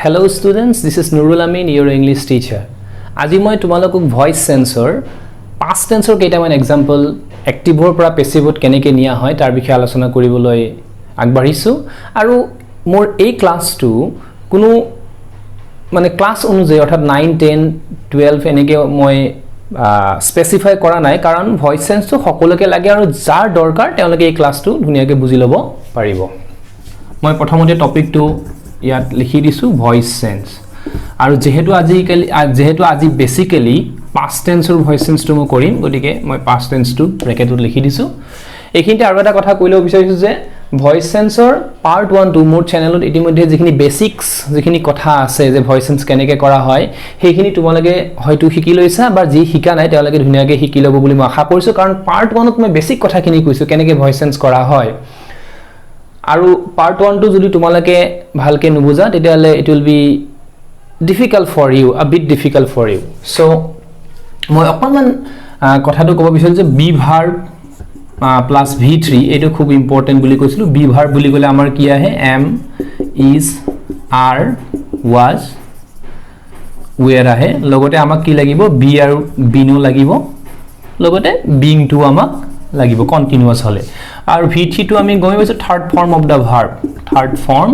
Hello students, this is Nurul Amin, your English teacher. আজি মই তোমালোকক ভয়েস সেন্সৰ past tense ৰ কেইটামান এক্সাম্পল এক্টিভৰ পৰা পেসিভত কেনেকৈ নিয়া হয় তাৰ বিষয়ে আলোচনা কৰিবলৈ আগবাঢ়িছো আৰু মোৰ এই ক্লাছটো কোনো মানে ক্লাছ অনুযায়ী অৰ্থাৎ 9 10 12 এনেকৈ মই স্পেসিফাই কৰা নাই কাৰণ ভয়েস সেন্সটো সকলোকে লাগে আৰু যাৰ দৰকাৰ তেওঁলোকে এই ক্লাছটো ধুনীয়াকৈ বুজি ল'ব পাৰিব মই প্ৰথমতে টপিকটো ইয়াত লিখি দিছো ভয়েস সেন্স আৰু যেহেতু আজি বেসিক্যালি past tense ৰ ভয়েস সেন্সটো মই কৰিম গতিকে মই past tense টো ব্ৰেকেটত লিখি দিছো এইখিনিতে আৰু এটা কথা কৈলৈ বিচাৰিছো যে ভয়েস সেন্সৰ পাৰ্ট 1 টো মোৰ চেনেলত ইতিমধ্যে যিখিনি বেসিক্স যিখিনি কথা আছে যে ভয়েস সেন্স কেনেকৈ কৰা হয় সেইখিনি তোমালোকে হয়তো শিকি লৈছা বা যি শিকা নাই তেওঁলোকে ধুনীয়াকৈ শিকি ল'ব বুলি মই আশা কৰিছো কাৰণ পাৰ্ট 1 ত মই বেসিক কথাখিনি কৈছো কেনেকৈ ভয়েস সেন্স কৰা হয় আৰু পাৰ্ট 1 টো যদি তোমালোকে ভালকে নুবুজা তেতিয়ালে it will be difficult for you, a bit difficult for you. So মই অকমান কথাটো ক'ব বিচাৰিছো যে be verb plus v3 এটো খুব ইম্পৰ্টেন্ট বুলি কৈছিলো be verb বুলি ক'লে আমাৰ কি আহে am is are was were আহে লগতে আমাক কি লাগিব be আৰু been লাগিব লগতে being টো আমাক লাগিব কন্টিনিউয়াস হলে আৰু v3 টো আমি গৈ গৈছো third form of the verb third form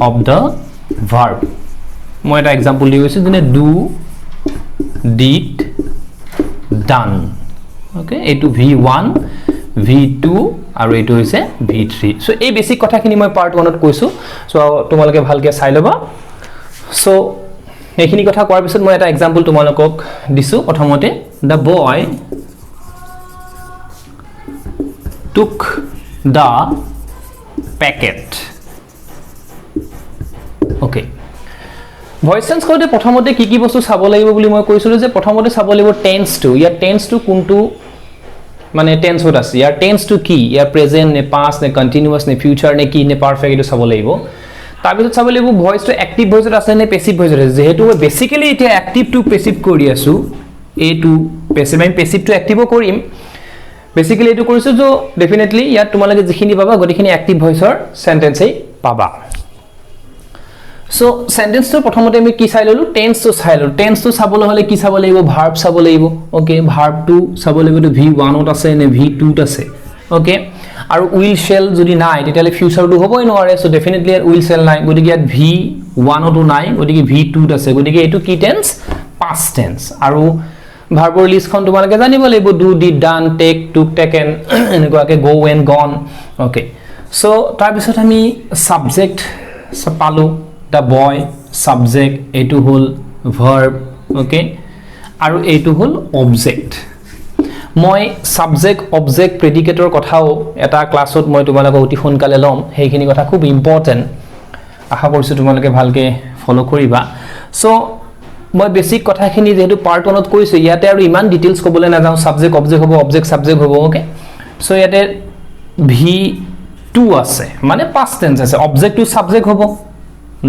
of the verb মই এটা এক্সাম্পল দি গৈছো যেনে do did done ওকে এটো v1 v2 আৰু এটো হৈছে v3 সো এই বেসিক কথাখিনি মই পাৰ্ট 1 ত কৈছো সো তোমালোকে ভালকে চাই লবা সো এইখিনি কথা কোৱাৰ পিছত মই এটা এক্সাম্পল তোমালোকক দিছো প্ৰথমতে the boy took the packet okay voice sense কোতে প্ৰথমতে কি বস্তু চাব লাগিব বুলি মই কৈছিলো যে প্ৰথমতে চাব লাগিব tends to year tends to কোনটো মানে টেন্স হত আছে ইয়াৰ টেন্স টু কি ইয়াৰ প্ৰেজেন্ট নে পাস্ট নে কন্টিনিউয়াস নে ফিউচাৰ নে কি নে পাৰফেক্ট এটো চাব লাগিব তাৰ পিছত চাব লাগিব ভয়েস টু এক্টিভ ভয়েসত আছে নে পেসিভ ভয়েসত আছে যেহেতু মই বেসিক্যালি এটা এক্টিভ টু পেসিভ কৰি আছো এ টু পেসিভ আমি পেসিভ টু এক্টিভ কৰিম বেসিক্যালি এটো কৰিছো যে ডেফিনেটলি ইয়াত তোমালোকে যিখিনি পাবা গটিখিনি এক্টিভ ভয়েসৰ সেন্টেন্সই পাবা সো সেন্টেন্স তো প্ৰথমতে আমি কি চাই ললো টেন্স তো চাই ললো টেন্স তো চাবলৈ হলে কি চাব লাগিব ভার্ব চাব লাগিব ওকে ভার্ব টু চাব লাগিব তো v1 ত আছে নে v2 ত আছে ওকে আৰু উইল শেল যদি নাই তেতিয়ালে ফিউচাৰ টু হ'বই নোৱাৰে সো ডেফিনেটলি উইল শেল নাই গতিকে ইয়াত v1 ত নাই গতিকে v2 ত আছে গতিকে এটো কি টেন্স পাস্ট টেন্স আৰু ভাৰ্বৰ লিষ্টখন তোমালোকে জানিব লাগিব ডু ডিড ডান টেক টুক টেকেন এনেকুৱাকে গো এন্ড গন ওকে সো তাৰ পিছত আমি সাবজেক্ট পালো the boy subject এটো হল verb okay আৰু এটো হল object মই subject object predicator কথাও এটা ক্লাছত মই তোমালোকক অতি সোনকালে লম হেইখিনি কথা খুব ইম্পৰ্টেন্ট আশা কৰিছো তোমালোকে ভালকে ফলো কৰিবা সো মই বেসিক কথাখিনি যেহেতু পাৰ্ট 1 ত কৈছো ইয়াতে আৰু ইমান ডিটেইলছ ক'বলৈ না যাও subject object হ'ব object subject হ'ব okay সো ইয়াতে v2 আছে মানে past tense আছে object to subject হ'ব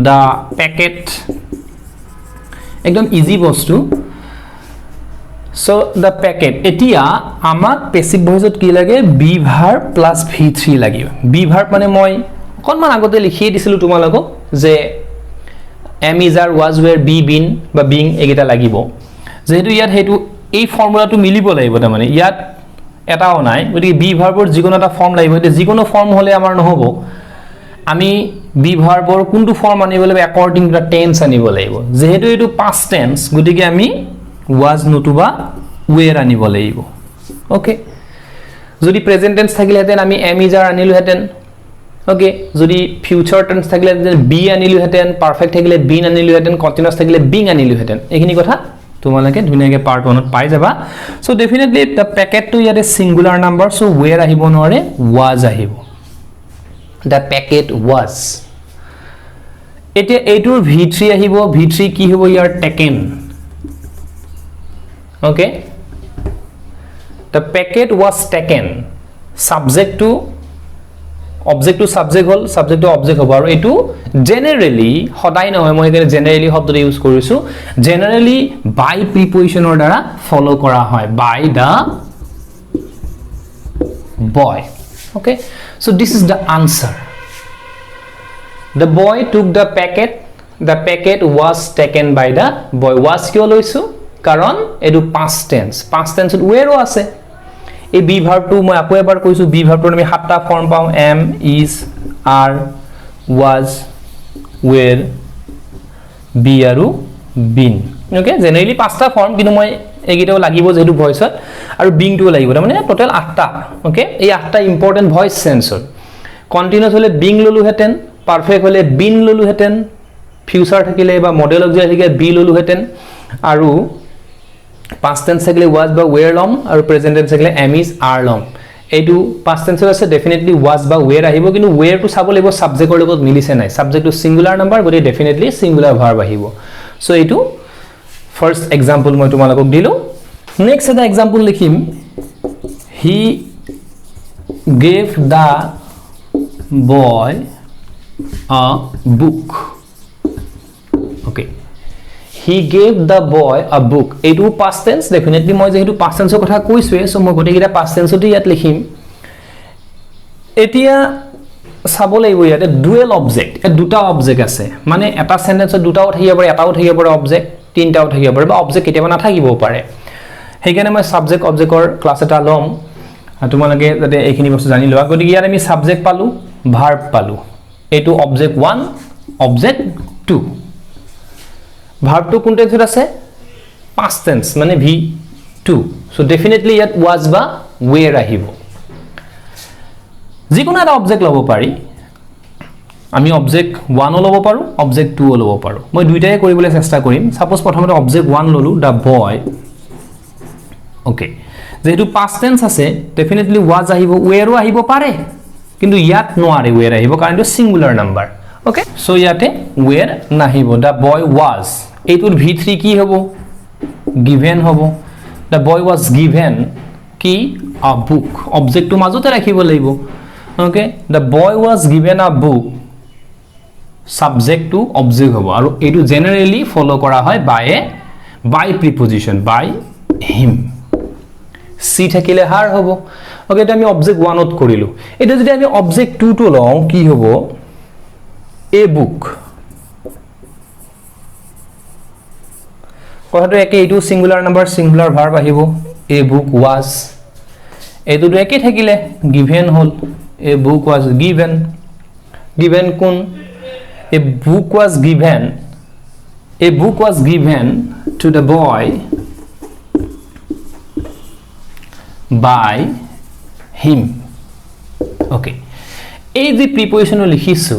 the packet একদম ইজি বস্তু so the packet এতিয়া আমাক পেসিভ ভয়েসত কি লাগে be verb plus v3 লাগিব be verb মানে মই অকনমান আগতে লিখি দিছিলো তোমালোকক যে am is are was were be been বা being এগিটা লাগিব যেহেতু ইয়াত হেতু এই ফৰ্মুলাটো মিলিব লাগিব তাৰ মানে ইয়াত এটাও নাই গতিকে be verbৰ যিকোনো এটা ফৰ্ম লাগিব এতে যিকোনো ফৰ্ম হলে আমাৰ নহব আমি be verbৰ কোনটো ফৰ্ম আনিব লাগিব according to the tense আনিব লাগিব যেহেতু এটো past tense গতিকে আমি was নতুবা were আনিব লাগিব ওকে যদি present tense থাকিলে হেতেন আমি am is are আনিলো হেতেন ওকে যদি future tense থাকিলে হেতেন be আনিলো হেতেন perfect থাকিলে been আনিলো হেতেন continuous থাকিলে being আনিলো হেতেন এইখিনি কথা তোমালোকে ধুনীয়াকে পাৰ্ট 1 ত পাই যাবা সো ডেফিনেটলি the packet টো ইয়াতে সিঙ্গুলাৰ নাম্বাৰ সো were আহিব নোৱাৰে was আহিব the packet was এতিয়া এটোৰ v3 আহিব v3 কি হ'ব ইয়াৰ taken okay the packet was taken subject to subject hall subject to object হ'ব আৰু এটো generally সদায় নহয় মই এখানে generally শব্দটো ইউজ কৰিছো generally by prepositioner দ্বাৰা ফলো কৰা হয় by the boy okay so this is the answer The boy took the packet. The packet was taken by the boy. Was কিয় লৈছো কাৰণ এটো past tense. Past tense where আছে এই be verb টো মই আকৌ এবাৰ কৈছো be verb টোৰ আমি সাতটা ফৰ্ম পাও am is are was were be আৰু been. ওকে জেনাৰেলি পাঁচটা ফৰ্ম কিন্তু মই এইগিটাও লাগিব যেহেতু ভয়েসত আৰু being টো লাগিব মানে টোটাল 8টা ওকে এই 8টা ইম্পৰ্টেন্ট ভয়েস সেন্সৰ কন্টিনিউয়াস হলে being ললু হেতেন পারফেক্ট হলে been ললু হেতেন ফিউচার থাকিলে বা মডেল অক্সিলারি থাকিলে be ললু হেতেন আৰু past tense থাকিলে was বা were লম আৰু present tense থাকিলে am is are লম এইটো past tense আছে ডেফিনেটলি was বা were আহিব কিন্তু were টো চাব লাগিব সাবজেক্টৰ লগত মিলিছে নাই সাবজেক্ট টো সিঙ্গুলার নাম্বার গতি ডেফিনেটলি সিঙ্গুলার ভার্ব আহিব সো এইটো ফার্স্ট एग्जांपल মই তোমালোকক দিলো নেক্সট এটা एग्जांपल লিখিম he gave the boy a book okay he gave the boy a book এইটো past tense definitely মই যেহেতু past tense কথা কৈছোৱে সো মই গটেকিটা past tense তে ইয়াত লিখিম এতিয়া চাব লাগিব ইয়াতে ডুৱেল অবজেক্ট এ দুটা অবজেক্ট আছে মানে এটা সেন্টেন্সত দুটাও থাকিব পাৰে এটাও থাকিব পাৰে অবজেক্ট তিনটাও থাকিব পাৰে বা অবজেক্ট কেতিয়াবা নাথাকিবও পাৰে সেইকাৰণে মই সাবজেক্ট অবজেক্টৰ ক্লাস এটা লম তোমালোকে যাতে এইখিনি বস্তু জানি লোৱা গতিকে ইয়াত আমি সাবজেক্ট পালো ভার্ব পালো এটো অবজেক্ট 1 অবজেক্ট 2 ভার্ব টো কোন টেন্সত আছে past tense মানে v2 সো ডেফিনেটলি ইয়াত was বা were আহিব যিকোনো এটা অবজেক্ট লব পাৰি আমি অবজেক্ট 1 ও লব পাৰো অবজেক্ট 2 ও লব পাৰো মই দুইটাই কৰিবলৈ চেষ্টা কৰিম সাপোজ প্ৰথমতে অবজেক্ট 1 ললো দা বয় ওকে যেহেতু past tense আছে ডেফিনেটলি was আহিব were ও আহিব পাৰে কিন্তু ইয়াত নোৱাৰে were আহিব কাৰণ এটো সিঙ্গুলাৰ নাম্বাৰ ওকে সো ইয়াতে were নাহিব দা বয় was এইটোৰ v3 কি হ'ব given হ'ব দা বয় was given কি a book অবজেক্ট টো মাজতে ৰাখিব লাগিব okay the boy was given a book subject to object হ'ব আৰু এইটো জেনাৰেলি ফলো কৰা হয় by preposition by him সি থাকিলে হাৰ হ'ব ওকে এটা আমি অবজেক্ট 1 ত কৰিলো এটা যদি আমি অবজেক্ট 2 টো লওঁ কি হ'ব a book কথাটো একে এইটো সিঙ্গুলার নাম্বার সিঙ্গুলার ভার্ব আহিব a book was এইটো একে থাকিলে given hall a book was given কোন a book was given to the boy by him okay এই যে প্রিপজিশন লিখিছো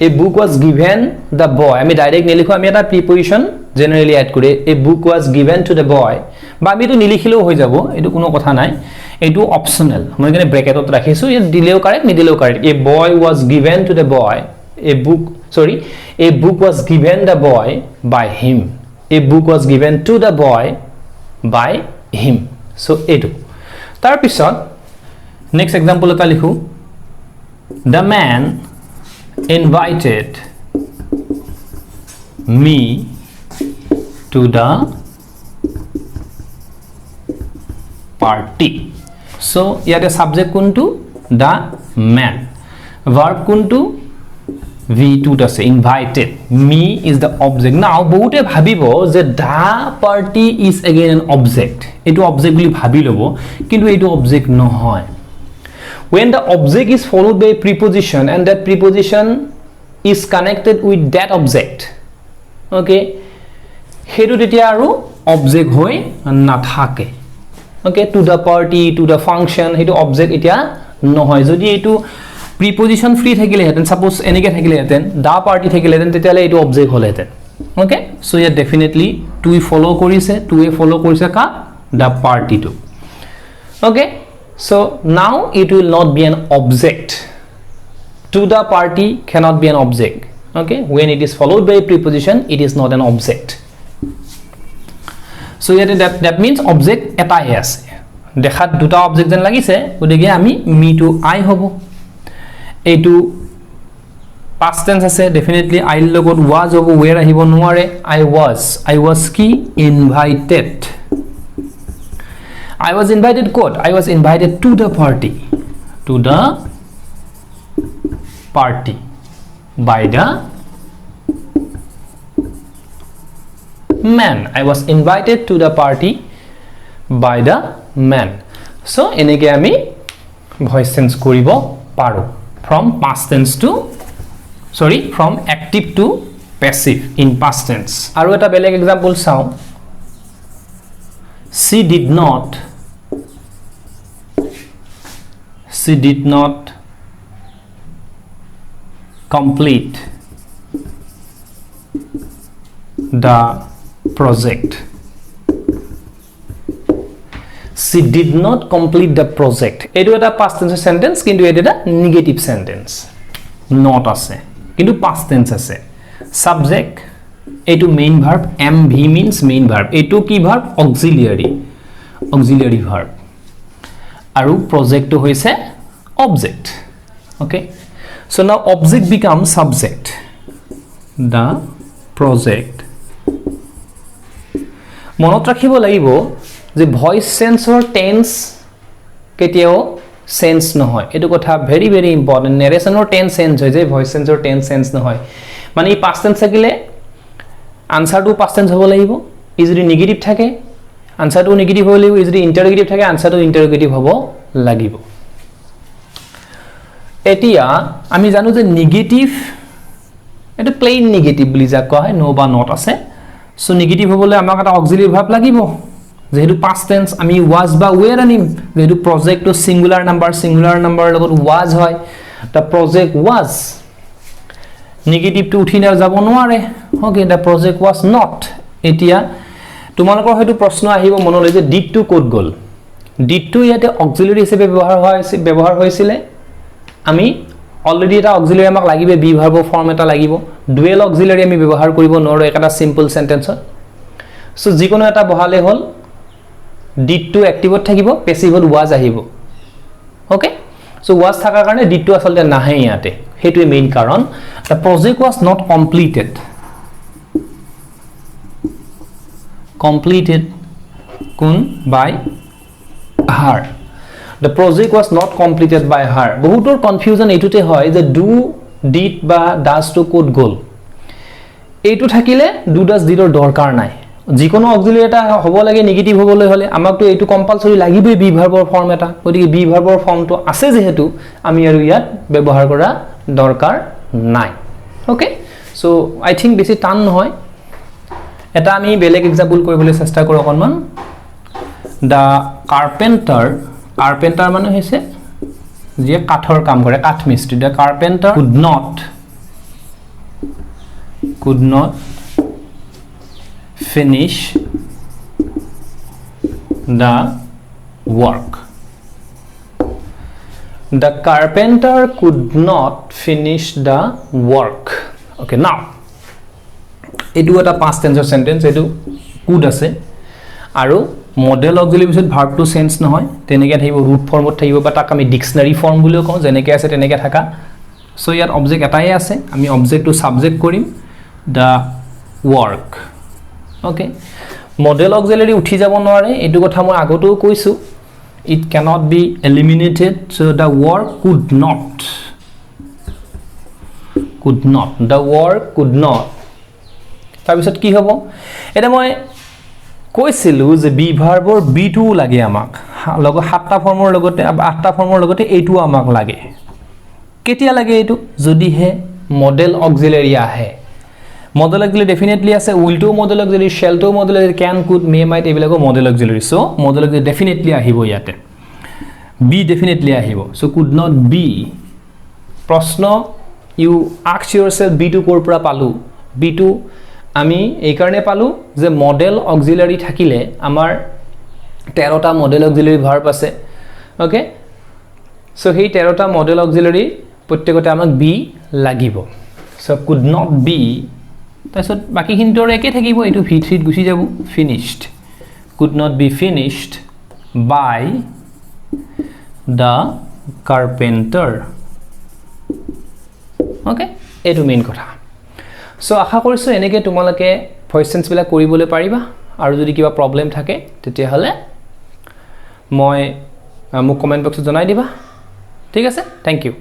a book was given the boy আমি ডাইরেক্ট নিলিখো আমি এটা প্রিপজিশন জেনারেলি এড কৰি a book was given to the boy বা আমি তো নিলিখিলেও হৈ যাব এটো কোনো কথা নাই এটো অপশনাল মই এখানে ব্র্যাকেটত ৰাখিছো এ দিলেও কারেক্ট নিদিলেও correct a boy was given to the boy a book was given the boy by him a book was given to the boy by him so eto tar pisot next example eta likhu the man invited me to the party so yate subject kuntu the man verb kuntu v2 আছে invited me is the object now বহুতে ভাবিব যে the party is again an object এটো object বুলি ভাবি লব কিন্তু এটো object নহয় when the object is followed by a preposition and that preposition is connected with that object okay হেতু তেতিয়া আৰু object হৈ নাথাকে okay to the party to the function হেতু object এতিয়া নহয় যদি এটো preposition free থাকিলে হেতেন সাপোজ এনেকে থাকিলে হেতেন দা পার্টি থাকিলে হেতেন তেতিয়ালে এটো অবজেক্ট হল হেতেন okay so yeah definitely to follow কৰিছে টু ফলো কৰিছে কা the party to okay so now it will not be an object to the party cannot be an object okay when it is followed by a preposition it is not an object so yet that means object এটাই আছে দেখাত দুটা object যেন লাগিছে ওদিকে আমি me to I হব এইটো past tense আছে definitely I লগত was হব where আহিব নোৱাৰে I was কি invited I was invited quote I was invited to the party by the man. I was invited to the party by the man. So eneke ami voice tense koribo paro from past tense to from active to passive in past tense. Aru eta beleg example sao. She did not complete the project. She did not complete the project. Etu eta past tense sentence kintu eta negative sentence. Not ase kintu past tense ase. Subject etu main verb, mv means main verb. Etu ki verb? Auxiliary verb. Aru project to hoise object. Okay, so now object becomes subject. The project. মনত ৰাখিব লাগিব যে voice সেন্সৰ tense কেতিয়াও sense নহয় এটো কথা very very important নেৰেশনৰ টেন্স সেন্স হৈ যায় ভয়েস সেন্সৰ টেন্স সেন্স নহয় মানে এই পাস্ট টেন্স থাকিলে আনসারটো পাস্ট টেন্স হ'ব লাগিব ই যদি নেগেটিভ থাকে আনসারটো নেগেটিভ হ'ব লাগিব ই যদি ইন্টাৰোগেটিভ থাকে আনসাৰটো ইন্টাৰোগেটিভ হ'ব লাগিব এতিয়া আমি জানো যে নেগেটিভ এটা প্লেন নেগেটিভ বুলি যা কয় নো বা নট আছে সো নেগেটিভ হবলে আমাক এটা অক্সিলারি ভার্ব লাগিব যেহেতু পাস্ট টেন্স আমি ওয়াজ বা ওয়ের আনিম যেহেতু প্রজেক্ট তো সিঙ্গুলার নাম্বার লগত ওয়াজ হয় the project was negative to উঠি না যাব নোৱাৰে okay the project was not এতিয়া তোমালোকৰ হয়তো প্ৰশ্ন আহিব মনলৈ যে ডিড টু কোড গল ডিড টু ইয়াতে অক্সিলারি হিচাপে ব্যৱহাৰ হৈছিল আমি অলৰেডি এটা অক্সিলাৰি আমাক লাগিব বি ভাৰ্ব ফৰ্ম এটা লাগিব ডুয়েল অক্সিলাৰি আমি ব্যবহাৰ কৰিব নোৱাৰো একটা সিম্পল সেন্টেন্সত সো যিকোনো এটা বহালে হল ডিড টু অ্যাক্টিভত থাকিব পেসিভত ওয়াজ আহিব ওকে সো ওয়াজ থাকাৰ কাৰণে ডিড টু আসলতে নাহে ইয়াতে হেতুৱে মেইন কাৰণ the project was not completed কোন by her. The project was not completed by her. বহুতৰ কনফিউজন এটুতে হয় যে do did বা does to কোড গল এইটো থাকিলে do does did ৰ দৰকাৰ নাই যিকোনো অক্সিলারি এটা হ'ব লাগে নেগেটিভ হ'বলৈ হলে আমাকটো এইটো কম্পালসৰি লাগিবই বি ভাৰ্বৰ ফৰ্ম এটা গতিকে বি ভাৰ্বৰ ফৰ্মটো আছে যেহেতু আমি আৰু ইয়াত ব্যৱহাৰ কৰা দৰকাৰ নাই ওকে সো আই থিংক বেছি টান নহয় এটা আমি বেলেগ এক্সাম্পল কৰিবলৈ চেষ্টা কৰো অকনমান দা কাৰ্পেন্টাৰ মানে হৈছে যে কাঠৰ কাম কৰে কাঠ মিস্ত্ৰী দা carpenter could not finish the work. The carpenter could not finish the work. Okay, now etu eta past tense sentence etu could ase aru model auxiliary bisot verb to sense নহয় তেনেকে থাকিব root formত থাকিব বা তাক আমি dictionary form বুলিও কওঁ যেনেকে আছে তেনেকে থাকা সো ইয়াত object এটাই আছে আমি object to subject কৰিম the work okay model auxiliary উঠি যাব নোৱাৰে এটো কথা মই আগতেও কৈছো it cannot be eliminated so the work could not the work could not তাৰ পিছত কি হ'ব এটা মই কৈছিলু যে বি ভাৰ্বৰ বি টু লাগে আমাক লগ সাতটা ফৰ্মৰ লগতে আঠটা ফৰ্মৰ লগতে এইটো আমাক লাগে কেতিয়া লাগে এইটো যদি হে মডেল অক্সিলাৰি আহে মডেল অক্সিলাৰি ডেফিনেটলি আছে will to modal auxiliary shall to modal auxiliary can could may might এবিলাকো modal auxiliary so modal auxiliary definitely আহিব ইয়াতে বি ডেফিনেটলি আহিব সো কুড নট বি প্ৰশ্ন you ask yourself be to কৰ পৰা পালো B two আমি এই কাৰণে পালো যে মডেল অক্সিলাৰি থাকিলে আমাৰ 13টা মডেল অক্সিলাৰি ভাৰ্ব আছে ওকে সো হেই 13টা মডেল অক্সিলাৰি প্ৰত্যেকতে আমাক বি লাগিব সো কুড নট বি তাছত বাকি হিন্টৰ একে থাকিব এটো v3 ত গুছি যাব finished could not be finished by the carpenter okay এটো মেইন কথা সো আশা কৰিছো এনেকে তোমালকে ভয়েস সেন্স বিলা কৰিবলৈ পাৰিবা আৰু যদি কিবা প্ৰবলেম থাকে তেতিয়া হলে মই মোক কমেন্ট বক্সত জনাই দিবা ঠিক আছে থ্যাংক ইউ